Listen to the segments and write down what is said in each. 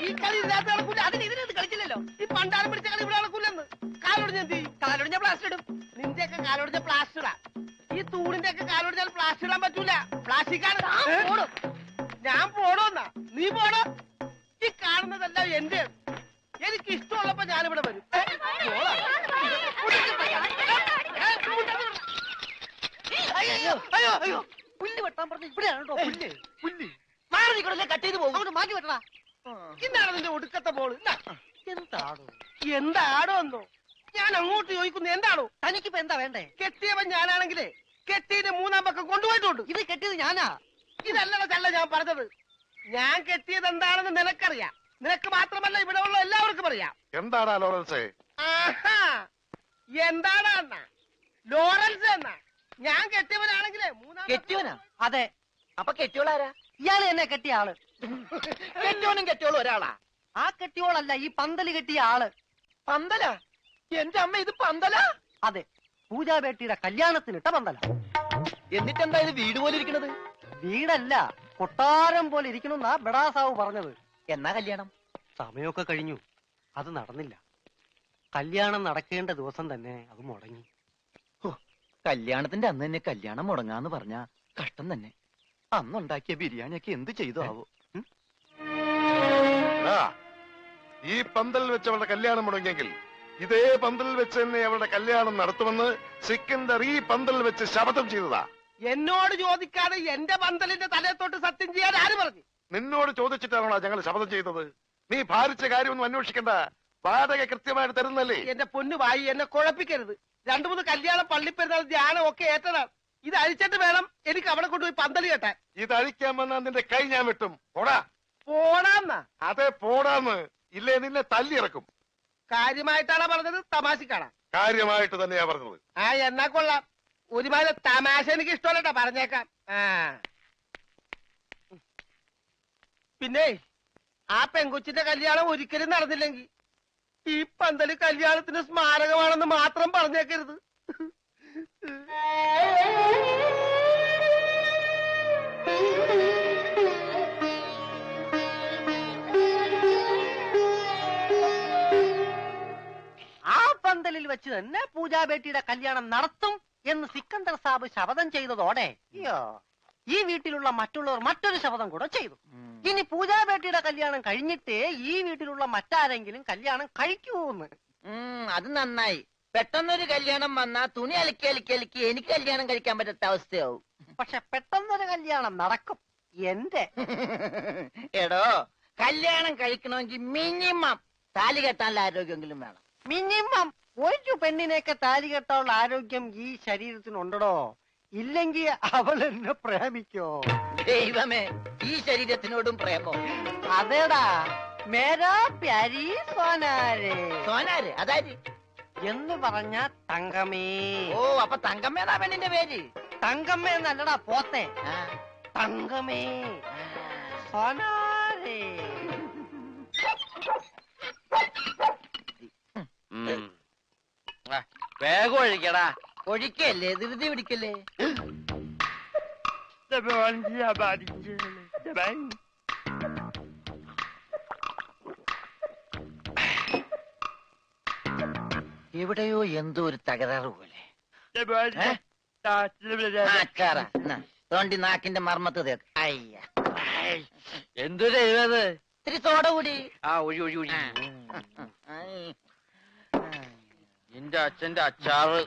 ഈ കളി ഇതിനകത്ത് നടക്കൂല. അതിന് ഇതിനകത്ത് കളിച്ചില്ലല്ലോ. ഈ പണ്ടാരം പിടിച്ച കളി ഇവിടെ നടക്കൂലെന്ന്. കാലൊടിഞ്ഞ എന്ത് ചെയ്യും? കാലൊടിഞ്ഞ പ്ലാസ്റ്റർ ഇടും. നിന്റെയൊക്കെ കാലൊടിഞ്ഞ പ്ലാസ്റ്ററാ. ഈ തൂണിന്റെ ഒക്കെ കാലൊടിഞ്ഞാൽ പ്ലാസ്റ്റർ ഇടാൻ പറ്റൂല. പ്ലാസ്റ്റിക്കാണ്. ഞാൻ പോണോന്നാ? നീ പോണോ? ഈ കാണുന്നതെല്ലാം എന്റെ. എനിക്ക് ഇഷ്ടമുള്ളപ്പോ ഞാനിവിടെ വരും. അയ്യോ അയ്യോ അയ്യോ, പുല്ല് വെട്ടാൻ പറഞ്ഞ ഇവിടെയാണോ? പുല്ല് പുല്ല് മാറി നിൽക്കണല്ലേ, കട്ട് ചെയ്ത് പോകും. അവിടെ മാറ്റി വെട്ടണ. ഇന്നാണ് നിന്റെ ഒടുക്കത്തെ ബോള്. എന്താടോ എന്താടോ എന്നോ ഞാൻ അങ്ങോട്ട് ചോദിക്കുന്നു. എന്താണോ തനിക്കിപ്പോ എന്താ വേണ്ടേ? കെട്ടിയവൻ ഞാനാണെങ്കിലേ കെട്ടിയുടെ മൂന്നാം പക്കം കൊണ്ടുപോയിട്ടുണ്ട്. ഇത് കെട്ടിയത് ഞാനാ. ഇതല്ലട ചല്ല ഞാൻ പറഞ്ഞത്. ഞാൻ കെട്ടിയത് എന്താണെന്ന് നിനക്കറിയാം. നിനക്ക് മാത്രമല്ല ഇവിടെ ഉള്ള എല്ലാവർക്കും അറിയാം. എന്താടാ ലോറൻസ്? എന്താടാ എന്നാ ലോറൻസ് എന്നാ? ഞാൻ കെട്ടിയവനാണെങ്കിലേ മൂന്നാം. കെട്ടിയവനാ? അതെ. അപ്പൊ കെട്ടിയോളാരാ? ഇയാള് തന്നെ കെട്ടിയ ആള്. കെട്ടിയോനും കെട്ടിയോളും ഒരാളാ. ആ കെട്ടിയോളല്ല, ഈ പന്തല് കെട്ടിയ ആള്. പന്തല? എന്റെ അമ്മ, ഇത് പന്തല? അതെ, പൂജാബേട്ടിയുടെ കല്യാണത്തിനിട്ട പന്തല. എന്നിട്ടെന്താ ഇത് വീട് പോലെ ഇരിക്കണത്? വീടല്ല, കൊട്ടാരം പോലെ ഇരിക്കണമെന്നാ ബഡാസാവ് പറഞ്ഞത്. എന്നാ കല്യാണം? സമയമൊക്കെ കഴിഞ്ഞു, അത് നടന്നില്ല. കല്യാണം നടക്കേണ്ട ദിവസം തന്നെ അത് മുടങ്ങി. കല്യാണത്തിന്റെ അന്ന് തന്നെ കല്യാണം മുടങ്ങാന്ന് പറഞ്ഞ കഷ്ടം തന്നെ. അന്നുണ്ടാക്കിയ ബിരിയാണിയൊക്കെ എന്ത് ചെയ്തു ആവോ? ഈ പന്തലിൽ വെച്ച് അവരുടെ കല്യാണം മുടങ്ങിയെങ്കിൽ ഇതേ പന്തലിൽ വെച്ച് തന്നെ അവരുടെ കല്യാണം നടത്തുമെന്ന് സിക്കന്ദർ ഈ പന്തലിൽ വെച്ച് ശപഥം ചെയ്തതാ. എന്നോട് ചോദിക്കാതെ എന്റെ പന്തലിന്റെ തലയത്തോട്ട് സത്യം ചെയ്യാൻ ആര് പറഞ്ഞു? നിന്നോട് ചോദിച്ചിട്ടാണോ ഞങ്ങൾ ശപഥം ചെയ്തത്? നീ ഭാരിച്ച കാര്യമൊന്നും അന്വേഷിക്കണ്ട. വാടക കൃത്യമായിട്ട് തരുന്നല്ലേ? എന്റെ പൊന്നു വായി, എന്നെ കുഴപ്പിക്കരുത്. 2-3 കല്യാണം, പള്ളിപ്പെരുന്നാൾ, ധ്യാനം ഒക്കെ ഏറ്റതാണ്. ഇത് അഴിച്ചിട്ട് വേണം എനിക്ക് അവിടെ കൊണ്ടുപോയി പന്തല് കെട്ടാൻ. ഇത് അഴിക്കാൻ വന്നാൽ നിന്റെ കൈ ഞാൻ വെട്ടും. പോടാ. പോടാന്നാ? അതെ, പോടാന്ന്. ഇല്ലേ നിന്നെ തല്ലിയിറക്കും. കാര്യമായിട്ടാണോ പറഞ്ഞത്, തമാശക്കാണോ? കാര്യമായിട്ട് തന്നെയാ പറഞ്ഞത്. എന്നാ കൊള്ളാം. ഒരുമാതിരി തമാശ എനിക്ക് ഇഷ്ടമല്ലട്ടാ, പറഞ്ഞേക്കാം. പിന്നെ ആ പെങ്കൊച്ചിന്റെ കല്യാണം ഒരിക്കലും നടന്നില്ലെങ്കിൽ ഈ പന്തല് കല്യാണത്തിന് സ്മാരകമാണെന്ന് മാത്രം പറഞ്ഞേക്കരുത്. ആ പന്തലിൽ വെച്ച് തന്നെ പൂജാബേട്ടിയുടെ കല്യാണം നടത്തും എന്ന് സിക്കന്ദർ സാബ് ശപഥം ചെയ്തതോടെ ഈ വീട്ടിലുള്ള മറ്റുള്ളവർ മറ്റൊരു ശപഥം കൂടെ ചെയ്തു. ഇനി പൂജാബേട്ടിയുടെ കല്യാണം കഴിഞ്ഞിട്ടേ ഈ വീട്ടിലുള്ള മറ്റാരെങ്കിലും കല്യാണം കഴിക്കൂന്ന്. അത് നന്നായി. പെട്ടെന്നൊരു കല്യാണം വന്നാ തുണി അലക്കി അലക്കി അലക്കി എനിക്ക് കല്യാണം കഴിക്കാൻ പറ്റാത്ത അവസ്ഥയാവും. പക്ഷെ പെട്ടെന്നൊരു കല്യാണം നടക്കും എന്റെ. എടോ, കല്യാണം കഴിക്കണമെങ്കിൽ മിനിമം താലി കെട്ടാനുള്ള ആരോഗ്യമെങ്കിലും വേണം. മിനിമം ഒരു പെണ്ണിനെയൊക്കെ താലി കെട്ടാനുള്ള ആരോഗ്യം ഈ ശരീരത്തിനുണ്ടോ? ഇല്ലെങ്കിൽ അവൾ എന്നെ പ്രേമിക്കോ? ദൈവമേ, ഈ ശരീരത്തിനോടും പ്രേമോ? അതേടാ, മേരാ പ്യാരി സോനാരെ. സോനാര് അതായത് എന്ന് പറഞ്ഞ തങ്കമേ. ഓ, അപ്പൊ തങ്കമ്മേതാ പെണ്ണിന്റെ പേര്? തങ്കമ്മ എന്നല്ലടാ പോത്തെ. തങ്കമേ സോനാരെ. വേഗം ഒഴിക്കടാ. ഒഴിക്കല്ലേ, ധൃതി പിടിക്കല്ലേ. എവിടെയോ എന്തോ ഒരു തകരാറ് പോലെ. തോണ്ടി നാക്കിന്റെ മർമ്മത്ത് തേക്ക്. അയ്യ, എന്തൊരു എഴുത്. ഇത്തിരി സോഡ കൂടി. ഒഴി ഒഴി ഒഴി. എന്റെ അച്ഛന്റെ അച്ചാറ്.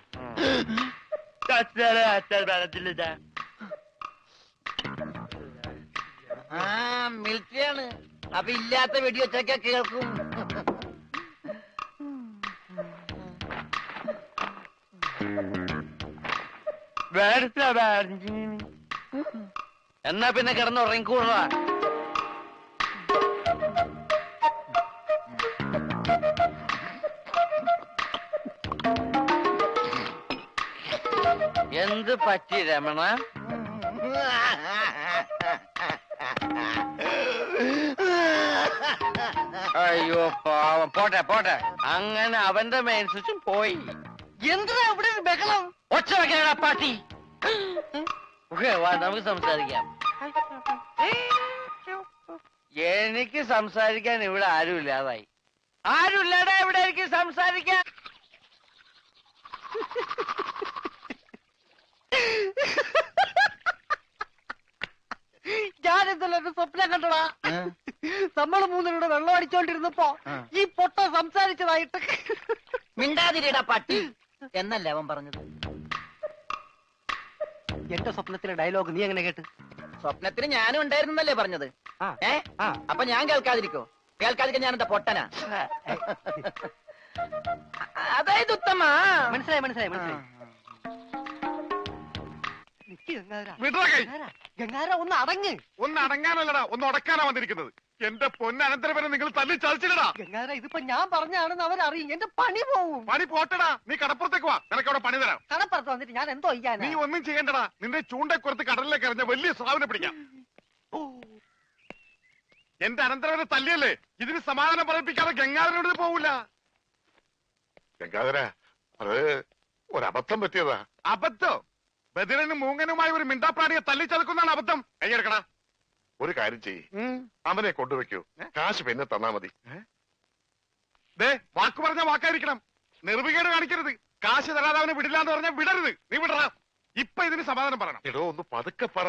മിലിറ്ററിയാണ്. അപ്പൊ ഇല്ലാത്ത വെടിവെച്ചൊക്കെ കേൾക്കും. എന്നാ പിന്നെ കിടന്നുറങ്ങിക്കൂടാ. എന്ത് പറ്റി രമണ? അയ്യോ പാവം. പോട്ടെ പോട്ടെ. അങ്ങനെ അവന്റെ മെയിൻ സ്വിച്ചും പോയി. എന്തിനാ ഇവിടെ ഒരു ബഹളം? ഒച്ച വെക്കണ പാട്ടി. വാ, നമുക്ക് സംസാരിക്കാം. എനിക്ക് സംസാരിക്കാൻ ഇവിടെ ആരുമില്ലാതായി. ആരുമില്ലാതെ ഇവിടെ എനിക്ക് സംസാരിക്കാൻ. ഞാനെന്തല്ലോ ഒരു സ്വപ്നം കണ്ടടാ. നമ്മൾ മൂന്നിലൂടെ വെള്ളം അടിച്ചോണ്ടിരുന്നപ്പോ ഈ പൊട്ട സംസാരിച്ചതായിട്ട്. മിണ്ടാതിരിടാ പട്ടി എന്നല്ലേ അവൻ പറഞ്ഞത്. എന്റെ സ്വപ്നത്തിലെ ഡയലോഗ് നീ എങ്ങനെ കേട്ട്? സ്വപ്നത്തിന് ഞാനും ഉണ്ടായിരുന്നല്ലേ പറഞ്ഞത്. അപ്പൊ ഞാൻ കേൾക്കാതിരിക്കോ? കേൾക്കാതിരിക്കാൻ ഞാൻ എന്താ പൊട്ടനാ? അതായത് ഉത്തമ. മനസ്സിലായി മനസ്സിലായി മനസ്സിലായി. ഗംഗാര ഒന്ന് അടങ്ങ്. ഒന്ന് അടങ്ങാനല്ലടാ, ഒന്ന് ഉടക്കാനാ വന്നിരിക്കുന്നത്. എന്റെ പൊന്നനന്തരവനെ നിങ്ങൾ തല്ലി ചതിച്ചില്ലടാ. ഗംഗാര ഇതിപ്പോ ഞാൻ പറഞ്ഞാണെന്ന് അവരറിയും. എന്റെ പണി പോവും. പണി പോട്ടടാ, നീ കടപ്പുറത്തേക്ക് വാ, നിനക്ക് അവിടെ പണി തരാം. കടപ്പുറത്ത് വന്നിട്ട് ഞാൻ എന്തോ ചെയ്യാൻ? നീ ഒന്നും ചെയ്യണ്ടടാ, നിന്റെ ചൂണ്ടക്കുറത്ത് കടലിലേക്ക് എറിഞ്ഞ വലിയ സ്രാവിനെ പിടിക്കാം. എന്റെ അനന്തരവനെ തല്ലിയല്ലേ, ഇതിന് സമാധാനം പറയിപ്പിക്കാതെ ഗംഗാധരനോട് പോവില്ല. ഗംഗാധര, അത് ഒരബദ്ധം പറ്റിയതാ. അബദ്ധം? ബദിരനും മൂങ്ങനുമായി ഒരു മിണ്ടാപ്രാണിയെ തല്ലിച്ചതക്കുന്നതാണ് അബദ്ധം. കൈയെടുക്കടാ. ഒരു കാര്യം ചെയ്യ്, അവനെ കൊണ്ടുവെക്കൂ, കാശ് പിന്നെ തന്നാ മതി. വാക്ക് പറഞ്ഞ വാക്കായിരിക്കണം, നിർവികേട് കാണിക്കരുത്. കാശ് തരാതെ അവനെ വിടില്ലാന്ന് പറഞ്ഞാൽ വിടരുത്. നീ വിടറാ. ഇപ്പൊ ഇതിന് സമാധാനം പറയണം. എടോ ഒന്ന് പതുക്കെ പറ,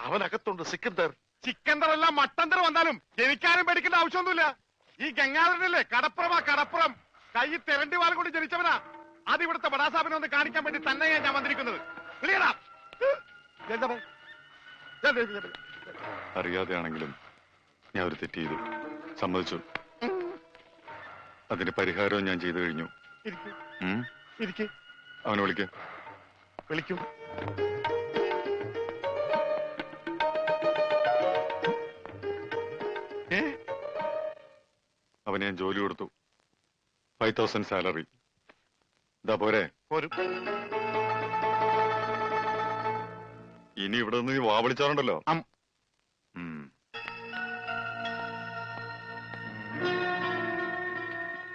അവനകത്തുണ്ട് സിക്കന്ദർ. ചിക്കന്ദർ അല്ല മട്ടന്തർ വന്നാലും എനിക്കാരും പേടിക്കേണ്ട ആവശ്യമൊന്നുമില്ല. ഈ ഗംഗാധരനല്ലേ കടപ്പുറം, കൈ തെരണ്ടി വാൽ കൊണ്ട് ജനിച്ചവനാ. അത് ഇവിടുത്തെ ബടാസാബിനെ ഒന്ന് കാണിക്കാൻ വേണ്ടി തന്നെയാ ഞാൻ വന്നിരിക്കുന്നത്. അറിയാതെയാണെങ്കിലും ഞാൻ ഒരു തെറ്റ് ചെയ്തു, സമ്മതിച്ചു. അതിന് പരിഹാരവും ഞാൻ ചെയ്തു കഴിഞ്ഞു. അവനെ വിളിക്കും. അവന് ഞാൻ ജോലി കൊടുത്തു, 5000 സാലറി. ഇതാ പോരെ? ഇനി ഇവിടെ നിന്ന് വാ വിളിച്ചാറുണ്ടല്ലോ.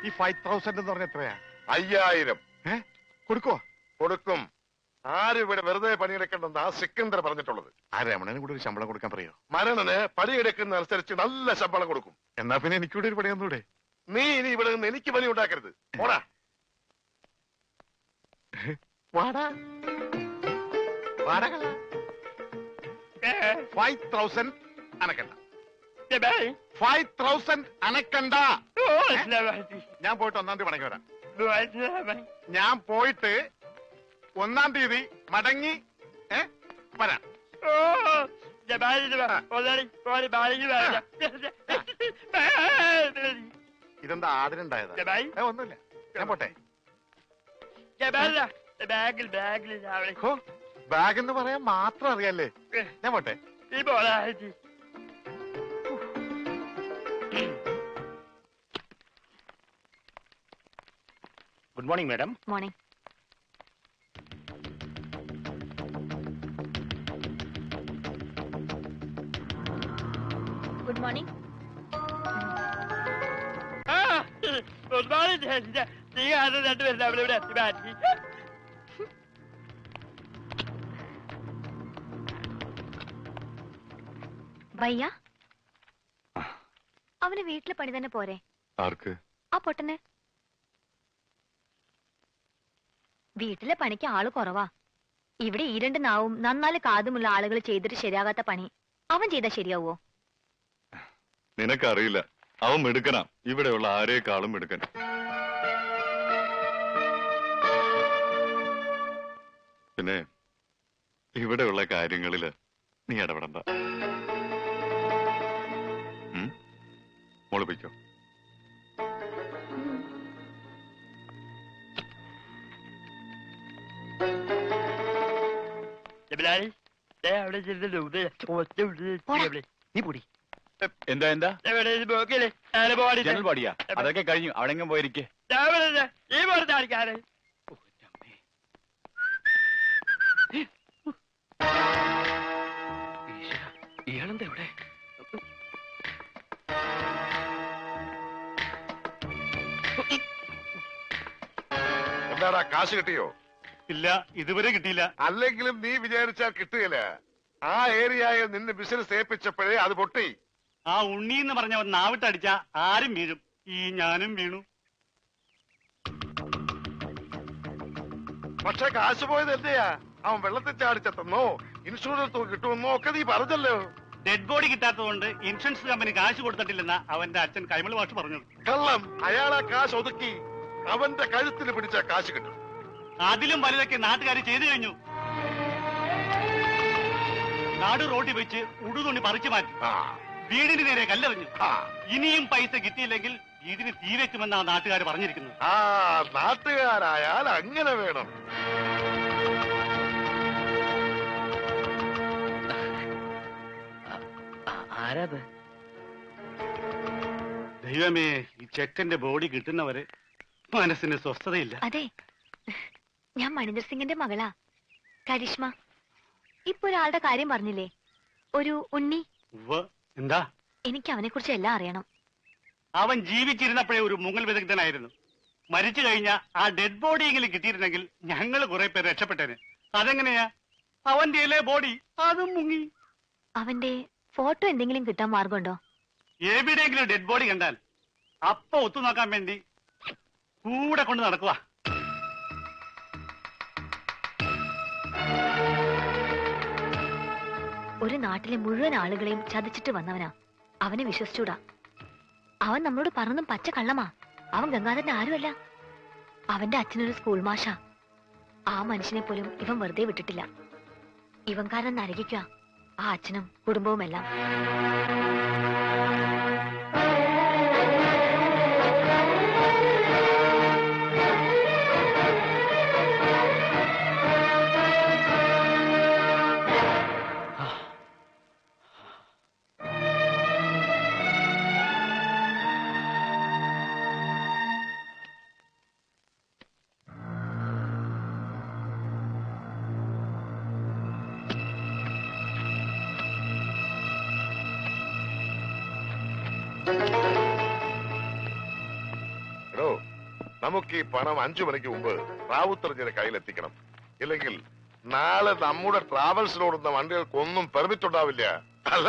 ഈ 5000 എന്ന് പറഞ്ഞ എത്രയാ? 5000. കൊടുക്കും. ആരും ഇവിടെ വെറുതെ പണിയെടുക്കണ്ടെന്ന് ആ സിക്കന്ദർ പറഞ്ഞിട്ടുള്ളത്. ആ രമണന് കൂടെ ഒരു ശമ്പളം കൊടുക്കാൻ പറയോ? മരണന് പണിയെടുക്കുന്ന അനുസരിച്ച് നല്ല ശമ്പളം കൊടുക്കും. എന്നാ പിന്നെ എനിക്കൂടെ ഒരു പണി തന്നൂടെ? നീ ഇനി ഇവിടെ നിന്ന് എനിക്ക് പണി ഉണ്ടാക്കരുത്. പോടാ. വാടാ 5000 അനക്കണ്ട. 5000 അനക്കണ്ട. ഞാൻ പോയിട്ട് 1-ാം തീയതി മടങ്ങി വരാം. ഞാൻ പോയിട്ട് 1-ാം തീയതി മടങ്ങി വരാം. ഇതെന്താ ആദരണ്ടായതാ? ഒന്നുമില്ല, ഞാൻ പോട്ടെ. ബാഗെന്ന് പറയാൻ മാത്രം അറിയാല്ലേ? ഞാൻ പോട്ടെ. Good morning madam. Morning. Good morning. Good morning. ഭയ്യ, അവന് വീട്ടിലെ പണി തന്നെ പോരെ? ആർക്ക്? ആ പൊട്ടന്. വീട്ടിലെ പണിക്ക് ആള് കുറവാ. ഇവിടെ ഈ 2 നാവും നന്നാല് കാതുമുള്ള ആളുകൾ ചെയ്തിട്ട് ശരിയാകാത്ത പണി അവൻ ചെയ്താൽ ശരിയാവോ? നിനക്കറിയില്ല, അവൻ മിടുക്കനാ. ഇവിടെയുള്ള ആരേക്കാളും മിടുക്കൻ. പിന്നെ ഇവിടെയുള്ള കാര്യങ്ങളില് നീ ഇടപെടണ്ട. മോള് പൊയ്ക്കോ. നീ പൊടി. എന്താ ജനൽ പാടിയാ? അതൊക്കെ കഴിഞ്ഞു, അവിടെങ്ങും പോയിരിക്കേ. ഇയാളെന്താ ഇവിടെ? എന്താടാ, കാശ് കിട്ടിയോ? ഇല്ല, ഇതുവരെ കിട്ടിയില്ല. അല്ലെങ്കിലും നീ വിചാരിച്ചാൽ കിട്ടുകയില്ല. ആ ഏരിയയിൽ നിന്ന് ബിസിനസ് ഏൽപ്പിച്ചപ്പോഴേ അത് പൊട്ടി. ആ ഉണ്ണി എന്ന് പറഞ്ഞവൻ നാവിട്ടടിച്ച ആരും വീഴും. ഈ ഞാനും വീണു. പക്ഷെ കാശ് പോയത് എന്റെയാ. അവൻ വെള്ളത്തിൽ ചാടിച്ചെന്നോ ഇൻഷുറൻസ് തുക കിട്ടുമെന്നോ ഒക്കെ നീ പറഞ്ഞല്ലോ. ഡെഡ് ബോഡി കിട്ടാത്തതുകൊണ്ട് ഇൻഷുറൻസ് കമ്പനി കാശ് കൊടുത്തിട്ടില്ലെന്ന അവന്റെ അച്ഛൻ കൈമൾ മാഷ് പറഞ്ഞു. കള്ളം. അയാളാ കാശ് ഒതുക്കി അവന്റെ കഴുത്തിന് പിടിച്ച കാശ് കിട്ടും. അതിലും വലുതൊക്കെ നാട്ടുകാർ ചെയ്തു കഴിഞ്ഞു. നാട് റോഡിൽ വെച്ച് ഉടുതുണി പറിച്ചു മാറ്റി, വീടിന് നേരെ കല്ലെറിഞ്ഞു. ഇനിയും പൈസ കിട്ടിയില്ലെങ്കിൽ വീടിന് തീ വെക്കുമെന്നാണ് നാട്ടുകാർ പറഞ്ഞിരിക്കുന്നത്. ആ നാട്ടുകാരായാൽ അങ്ങനെ വേണം. ആരാത്? ദൈവമേ, ഈ ചെക്കന്റെ ബോഡി കിട്ടുന്നവരെ മനസ്സിന് സ്വസ്ഥതയില്ല. അതെ, ഞാൻ മണിന്ദർ സിംഗിന്റെ മകളാ, കരിഷ്മ. ഇപ്പൊ ഒരാളുടെ കാര്യം പറഞ്ഞില്ലേ, ഒരു ഉണ്ണി. എന്താ? എനിക്ക് അവനെ കുറിച്ച് എല്ലാം അറിയണം. അവൻ ജീവിച്ചിരുന്നപ്പോഴേ ഒരു മുങ്ങൽ വിദഗ്ധനായിരുന്നു. മരിച്ചു കഴിഞ്ഞ ആ ഡെഡ് ബോഡിയെങ്കിലും കിട്ടിയിരുന്നെങ്കിൽ ഞങ്ങൾ കുറെ പേര് രക്ഷപ്പെട്ടേനെ. അതെങ്ങനെയാ? അവന്റെ ബോഡി അതും മുങ്ങി. അവന്റെ ഫോട്ടോ എന്തെങ്കിലും കിട്ടാൻ മാർഗമുണ്ടോ? എവിടെയെങ്കിലും ഡെഡ് ബോഡി കണ്ടാൽ അപ്പൊ ഒത്തു നോക്കാൻ വേണ്ടി കൂടെ കൊണ്ട് നടക്കുക. ഒരു നാട്ടിലെ മുഴുവൻ ആളുകളെയും ചതിച്ചിട്ട് വന്നവനാ. അവനെ വിശ്വസിച്ചൂടാ. അവൻ നമ്മളോട് പറഞ്ഞതും പച്ച കള്ളമാ. അവൻ ഗംഗാധരൻ ആരുമല്ല. അവന്റെ അച്ഛനൊരു സ്കൂൾ മാഷാ. ആ മനുഷ്യനെ പോലും ഇവൻ വെറുതെ വിട്ടിട്ടില്ല. ഇവൻ കാരണം നരകിക്കുക ആ അച്ഛനും കുടുംബവുമെല്ലാം. നമുക്ക് ഈ പണം 5 മണിക്ക് മുമ്പ് റാവുത്തറിഞ്ഞിന്റെ കയ്യിലെത്തിക്കണം. ഇല്ലെങ്കിൽ നാളെ നമ്മുടെ ട്രാവൽസിനോടുന്ന വണ്ടികൾക്കൊന്നും പെർമിറ്റ് ഉണ്ടാവില്ല. അല്ല,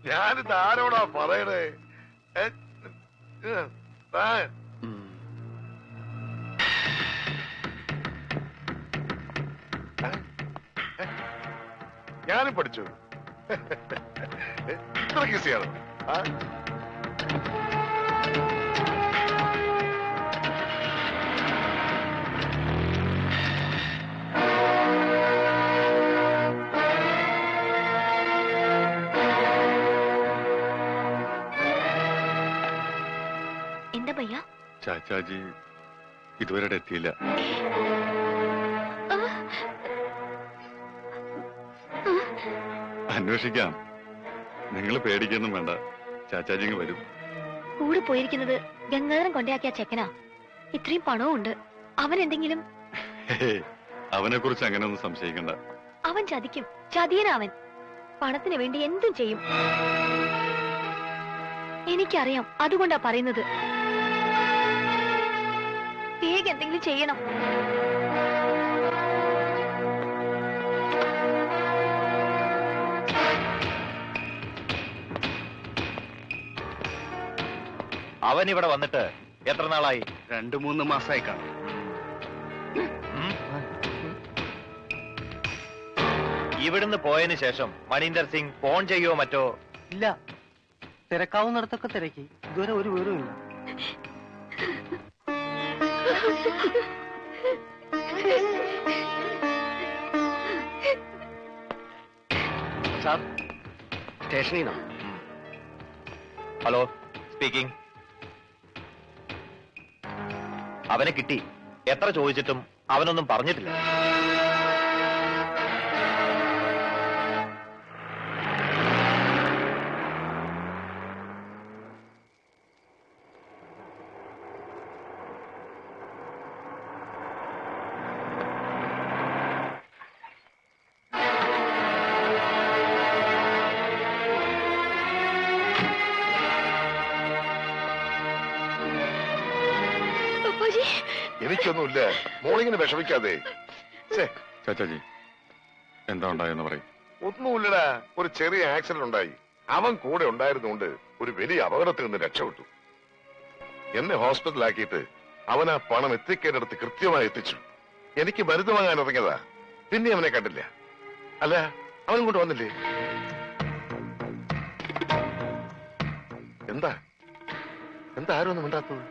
ഞാനിത് ആരോടാ പറയണേ? ഞാനും പഠിച്ചു. ഇത്ര ഈസിയാണ്. എന്താ ഭയ്യ? ചാച്ചാജി ഇതുവരെ എത്തിയില്ല. അന്വേഷിക്കാം. നിങ്ങൾ പേടിക്കൊന്നും വേണ്ട, ചാച്ചാജി ഇങ്ങ് വരും. കൂടെ പോയിരിക്കുന്നത് ഗംഗാധരൻ കൊണ്ടയാക്കിയ ചെക്കനാ. ഇത്രയും പണവും ഉണ്ട്. അവൻ എന്തെങ്കിലും... അവനെ കുറിച്ച് അങ്ങനെ ഒന്നും സംശയിക്കണ്ട. അവൻ ചതിക്കും. ചതിയനവൻ. പണത്തിന് വേണ്ടി എന്തും ചെയ്യും. എനിക്കറിയാം. അതുകൊണ്ടാ പറയുന്നത്. വേഗം എന്തെങ്കിലും ചെയ്യണം. അവൻ ഇവിടെ വന്നിട്ട് എത്ര നാളായി? 2-3 മാസമായി കാണും. ഇവിടുന്ന് പോയതിനു ശേഷം മണീന്ദർ സിംഗ് ഫോൺ ചെയ്യോ മറ്റോ? ഇല്ല. തിരക്കാവുന്നിടത്തൊക്കെ തിരക്കി. ഇതുവരെ ഒരു വിവരവും ഇല്ല. സാർ, സ്റ്റേഷനിൽ നിന്നോ? Hello, speaking. അവനെ കിട്ടി. എത്ര ചോദിച്ചിട്ടും അവനൊന്നും പറഞ്ഞിട്ടില്ല. എനിക്കൊന്നുമില്ല. മോളിങ്ങനെ വിഷമിക്കാതെ. ചാച്ചാജി എന്താ ഉണ്ടായെന്ന് പറയും. ഒന്നുമില്ലടാ, ഒരു ചെറിയ ആക്സിഡന്റ് ഉണ്ടായി. അവൻ കൂടെ ഉണ്ടായിരുന്നുകൊണ്ട് ഒരു വലിയ അപകടത്തിൽ നിന്ന് രക്ഷപ്പെട്ടു. എന്നെ ഹോസ്പിറ്റലാക്കിയിട്ട് അവൻ ആ പണം എത്തിക്കേണ്ടടുത്ത് കൃത്യമായി എത്തിച്ചു. എനിക്ക് മരുന്ന് വാങ്ങാൻ ഇറങ്ങിയതാ. പിന്നെ അവനെ കണ്ടില്ല. അല്ല, അവനും കൊണ്ട് വന്നില്ലേ? എന്താ എന്താ ആരും ഒന്നും മിണ്ടാത്തത്?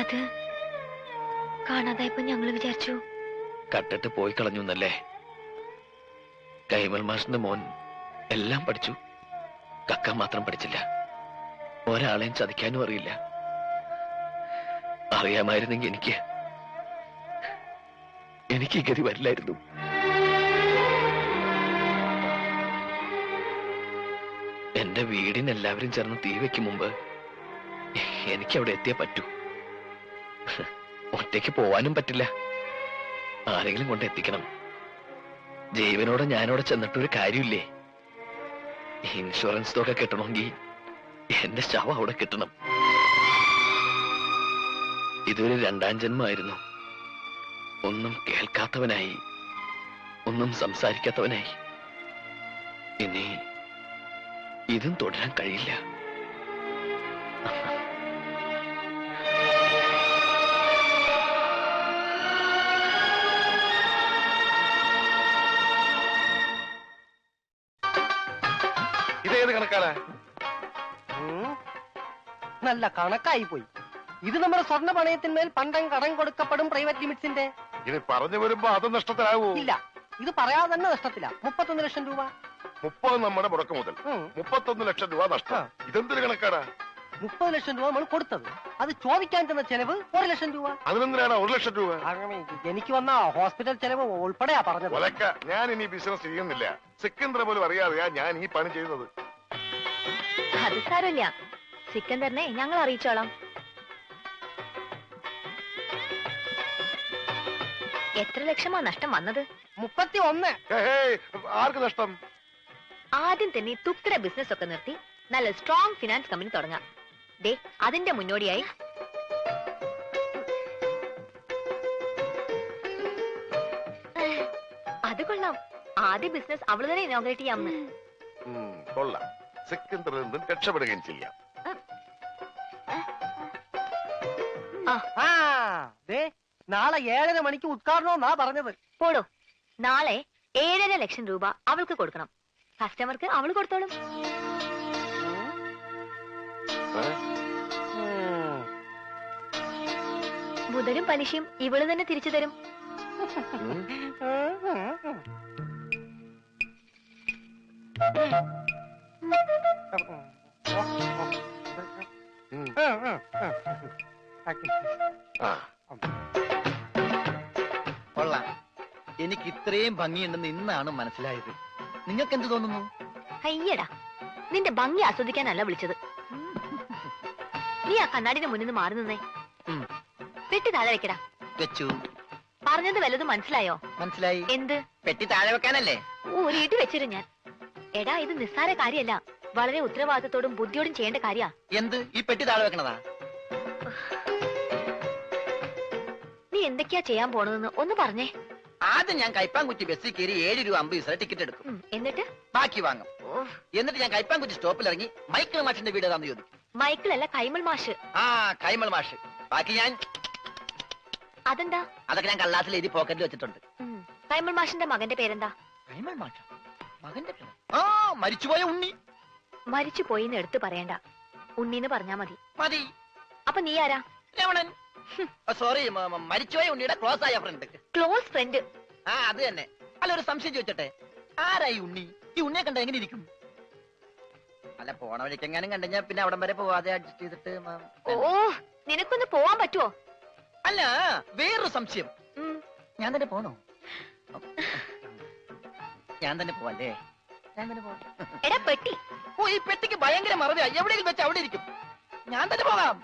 അത് കാണാതായപ്പോ ഞങ്ങള് വിചാരിച്ചു കട്ടിട്ട് പോയി കളഞ്ഞു എന്നല്ലേ. കൈമൾ മാഷിന്റെ മോൻ എല്ലാം പഠിച്ചു, കക്ക മാത്രം പഠിച്ചില്ല. ഒരാളെയും ചതിക്കാനും അറിയില്ല. അറിയാമായിരുന്നെങ്കിൽ എനിക്ക് ഈ ഗതി വരില്ലായിരുന്നു. എന്റെ വീടിന് എല്ലാവരും ചേർന്ന് തീ വെക്കും മുമ്പ് എനിക്ക് അവിടെ എത്തിയേ പറ്റൂ. ഒറ്റയ്ക്ക് പോവാനും പറ്റില്ല, ആരെങ്കിലും കൊണ്ട് എത്തിക്കണം. ജീവനോടെ ഞാനവിടെ ചെന്നിട്ടൊരു കാര്യമില്ലേ. ഇൻഷുറൻസ് തുക കിട്ടണമെങ്കിൽ എന്റെ ശവം അവിടെ കിട്ടണം. ഇതൊരു രണ്ടാം ജന്മമായിരുന്നു. ഒന്നും കേൾക്കാത്തവനായി, ഒന്നും സംസാരിക്കാത്തവനായി. ഇനി ഇതും തുടരാൻ കഴിയില്ല. ഇതേത് കണക്കാണ്? നല്ല കണക്കായി പോയി. ഇത് നമ്മുടെ സ്വർണ്ണ പണയത്തിന്മേൽ പണ്ടം കടം കൊടുക്കപ്പെടും പ്രൈവറ്റ് ലിമിറ്റ്സിന്റെ. ഇനി പറഞ്ഞു വരുമ്പോ അത് നഷ്ടത്തിലാവൂ? ഇല്ല, ഇത് പറയാതെ തന്നെ നഷ്ടത്തില്ല. 31 ലക്ഷം രൂപ. 30 നമ്മുടെ മുടക്ക് മുതൽ 31 ലക്ഷം രൂപ നഷ്ടം. ഇതെന്തൊരു കണക്കാടാ? 30 ലക്ഷം രൂപ നമ്മൾ കൊടുത്തത്, അത് ചോദിക്കാൻ തന്ന ചെലവ് 1 ലക്ഷം രൂപ. അതിനെന്തിനാണ് 1 ലക്ഷം രൂപ? എനിക്ക് വന്ന ഹോസ്പിറ്റൽ ചെലവ് ഉൾപ്പെടെയാ പറഞ്ഞത്. ഒലക്ക, ഞാൻ ഇനി ബിസിനസ് ചെയ്യുന്നില്ല. സിക്കന്ദർ പോലും അറിയാതെയാ ഞാൻ ഈ പണി ചെയ്യുന്നത്. അത് സാരമില്ല, സിക്കന്ദറിനെ ഞങ്ങൾ അറിയിച്ചോളാം. എത്ര ലക്ഷമാ നഷ്ടം വന്നത്? 31. ആർക്ക് നഷ്ടം? ആദ്യം തന്നെ തുക്കിട ബിസിനസ് ഒക്കെ നിർത്തി നല്ല സ്ട്രോങ് ഫിനാൻസ് കമ്പനി തുടങ്ങാം. ദേ, അതിന്റെ മുന്നോടിയായി അത് കൊള്ളാം. ആദ്യ ബിസിനസ് അവള് തന്നെ ഇനോഗ്രേറ്റ് ചെയ്യാമെന്ന്. കൊള്ളാം. സിക്കന്ദറിൽ നിന്നും രക്ഷപ്പെടുകയും ചെയ്യാം. നാളെ 7:30 മണിക്ക് ഉദ്ഘാടനമെന്നാ പറഞ്ഞത്. പോടോ, നാളെ 7.5 ലക്ഷം രൂപ അവൾക്ക് കൊടുക്കണം. കസ്റ്റമർക്ക് അവള് കൊടുത്തോളും. മുതലും പലിശയും ഇവള് തന്നെ തിരിച്ചു തരും. കൊള്ളാം. എനിക്ക് ഇത്രയും ഭംഗിയുണ്ടെന്ന് ഇന്നാണ് മനസ്സിലായത്. നിങ്ങൾക്ക് എന്ത് തോന്നുന്നു? അയ്യടാ, നിന്റെ ഭംഗി ആസ്വദിക്കാനല്ല വിളിച്ചത്. നീ ആ കണ്ണാടിന്റെ മുന്നിൽ നിന്ന് മാറി നിന്നേ. പെട്ടി താഴെ വെക്കടാ. വെച്ചു. പറഞ്ഞത് വല്ലതും മനസ്സിലായോ? മനസ്സിലായി. എന്ത്? പെട്ടി താഴെ വെക്കാനല്ലേ? ഊരിയിട്ട് വെച്ചിരും ഞാൻ. എടാ, ഇത് നിസ്സാര കാര്യമല്ല, വളരെ ഉത്തരവാദിത്തത്തോടും ബുദ്ധിയോടും ചെയ്യേണ്ട കാര്യ. എന്ത്? ഈ പെട്ടി താഴെ വെക്കണതാ? നീ എന്തൊക്കെയാ ചെയ്യാൻ പോണതെന്ന് ഒന്ന് പറഞ്ഞേ. ആദ്യം ഞാൻ കൈപ്പാങ്കുറ്റി ബസ്സിൽ കയറി 7 രൂപ 50 പൈസ ടിക്കറ്റ് എടുക്കും. എന്നിട്ട് ബാക്കി വാങ്ങും. എന്നിട്ട് ഞാൻ കൈപ്പാങ്കുറ്റി സ്റ്റോപ്പിൽ ഇറങ്ങി മൈക്കിൾ മാഷിന്റെ വീട് ഏതാന്ന് ചോദിക്കും. മൈക്കിളല്ല, കൈമൾ മാഷ്. ആ, കൈമൾ മാഷ്. ബാക്കി ഞാൻ അതെന്താ? അതൊക്കെ ഞാൻ കള്ളാസിൽ എഴുതി പോക്കറ്റിൽ വെച്ചിട്ടുണ്ട്. കൈമൾ മാഷിന്റെ മകന്റെ പേരെന്താ? കൈമൾ മാഷ? മകന്റെ പേര്? ആ, മരിച്ചുപോയ ഉണ്ണി. മരിച്ചു പോയിന്ന് എടുത്ത് പറയണ്ട, ഉണ്ണിന്ന് പറഞ്ഞാ മതി. മതി. അപ്പൊ നീ ആരാ? രമണൻ. സോറി, മരിച്ചുപോയ ഉണ്ണിയുടെ ക്ലോസ് ആയ ഫ്രണ്ട്. Close friend? ആ, അത് തന്നെ. അല്ല, ഒരു സംശയം ചോദിച്ചോട്ടെ, ആരായി ഉണ്ണി? ഈ ഉണ്ണിയെ കണ്ട എങ്ങനെ ഇരിക്കും? അല്ല, പോണ വഴിക്കെങ്ങാനും കണ്ടുകഴിഞ്ഞാ പിന്നെ അവിടം വരെ പോവാതെ അഡ്ജസ്റ്റ് ചെയ്തിട്ട് ഓ, നിനക്കൊന്ന് പോവാൻ പറ്റുമോ? അല്ല, വേറൊരു സംശയം. ഞാൻ തന്നെ പോണോ? ഞാൻ തന്നെ പോവല്ലേ? ഞാൻ തന്നെ പോവാം. എടാ പെട്ടി. ഓ, ഈ പെട്ടിക്ക് ഭയങ്കര മറവിയാ. എവിടെയെങ്കിലും വെച്ച് അവിടെ ഇരിക്കും. ഞാൻ തന്നെ പോകാം.